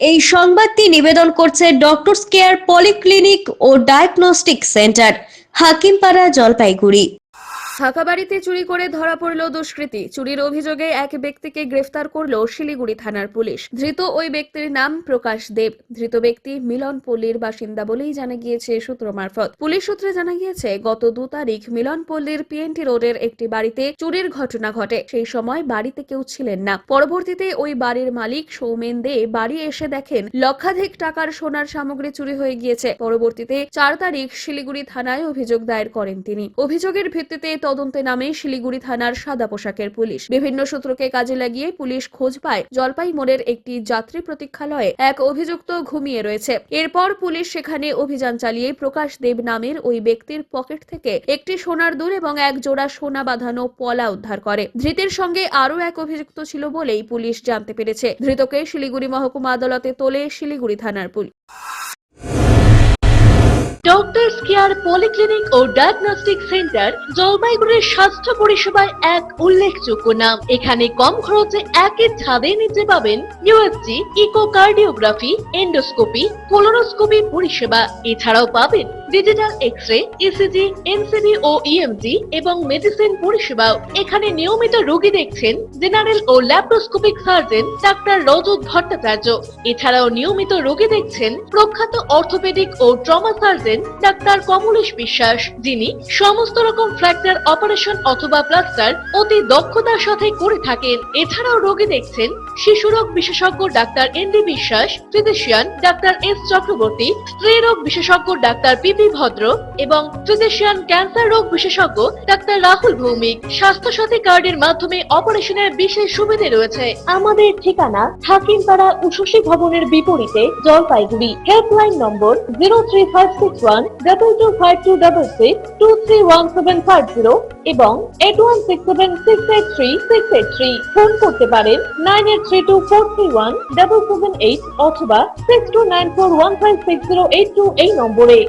এই সংবাদটি নিবেদন করছে ডক্টরস কেয়ার পলিক্লিনিক ও ডায়াগনস্টিক সেন্টার, হাকিমপাড়া, জলপাইগুড়ি। থাকা বাড়িতে চুরি করে ধরা পড়ল দুষ্কৃতী। চুরির অভিযোগে এক ব্যক্তিকে গ্রেফতার করল শিলিগুড়ি থানার পুলিশ। ধৃত ওই ব্যক্তির নাম প্রকাশ দেব। ধৃত ব্যক্তি মিলনপল্লীর বাসিন্দা বলেই জানা গিয়েছে সূত্র মারফত। পুলিশ সূত্রে জানা গিয়েছে, গত 2 তারিখ মিলনপল্লীর পিএনটি রোডের একটি বাড়িতে চুরির ঘটনা ঘটে। সেই সময় বাড়িতে কেউ ছিলেন না। পরবর্তীতে ওই বাড়ির মালিক সৌমেন দে বাড়ি এসে দেখেন লক্ষাধিক টাকার সোনার সামগ্রী চুরি হয়ে গিয়েছে। পরবর্তীতে 4 তারিখ শিলিগুড়ি থানায় অভিযোগ দায়ের করেন তিনি। অভিযোগের ভিত্তিতে তদন্তে নামে শিলিগুড়ি থানার সাদা পোশাকের পুলিশ। বিভিন্ন সূত্রকে কাজে লাগিয়ে পুলিশ খোঁজ পায় জলপাই মোড়ের একটি যাত্রী প্রতীক্ষালয়ে এক অভিযুক্ত ঘুমিয়ে রয়েছে। এরপর পুলিশ সেখানে অভিযান চালিয়ে প্রকাশ দেব নামের ওই ব্যক্তির পকেট থেকে একটি সোনার দুল এবং এক জোড়া সোনা বাঁধানো পলা উদ্ধার করে। ধৃতের সঙ্গে আরও এক অভিযুক্ত ছিল বলেই পুলিশ জানতে পেরেছে। ধৃতকে শিলিগুড়ি মহকুমা আদালতে তোলে শিলিগুড়ি থানার পুলিশ। ডক্টরস কেয়ার পলিক্লিনিক ও ডায়াগনস্টিক সেন্টার জলপাইগুড়ির স্বাস্থ্য পরিষেবায় এক উল্লেখযোগ্য নাম। এখানে কম খরচে একই ছাদের নিচে পাবেন ইউএসজি, ইকোকার্ডিওগ্রাফি, এন্ডোস্কোপি, কোলোনোস্কোপি পরিষেবা। এছাড়াও পাবেন ডিজিটাল এক্স-রে, ইসিজি, এনসিবি ও ইএমজি এবং মেডিসিন পরিষেবাও। এখানে নিয়মিত রোগী দেখছেন জেনারেল ও ল্যাপ্রোস্কোপিক সার্জন ডাক্তার রজত ভট্টাচার্য। এছাড়াও নিয়মিত রোগী দেখছেন প্রখ্যাত অর্থোপেডিক ও ট্রমা সার্জন ডাক্তার কমলেশ বিশ্বাস, যিনি সমস্ত রকম ফ্র্যাকচার অপারেশন অথবা প্লাস্টার অতি দক্ষতার সাথে করে থাকেন। এছাড়াও রোগী দেখছেন শিশুরোগ বিশেষজ্ঞ ডাক্তার এনডি বিশ্বাস, ফিজিশিয়ান ডাক্তার এস চক্রবর্তী, স্ত্রী রোগ বিশেষজ্ঞ ডাক্তার পিপি ভদ্র এবং ফিজিশিয়ান ক্যান্সার রোগ বিশেষজ্ঞ ডাক্তার রাহুল ভৌমিক। স্বাস্থ্য সাথী কার্ডের মাধ্যমে অপারেশনের বিশেষ সুবিধা রয়েছে। আমাদের ঠিকানা হাকিমপাড়া উষসী ভবনের বিপরীতে, জলপাইগুড়ি। হেল্পলাইন নম্বর 03561225266, 231750 এবং 8167683683। ফোন করতে পারেন 9832431778 অথবা 6294156082 এই নম্বরে।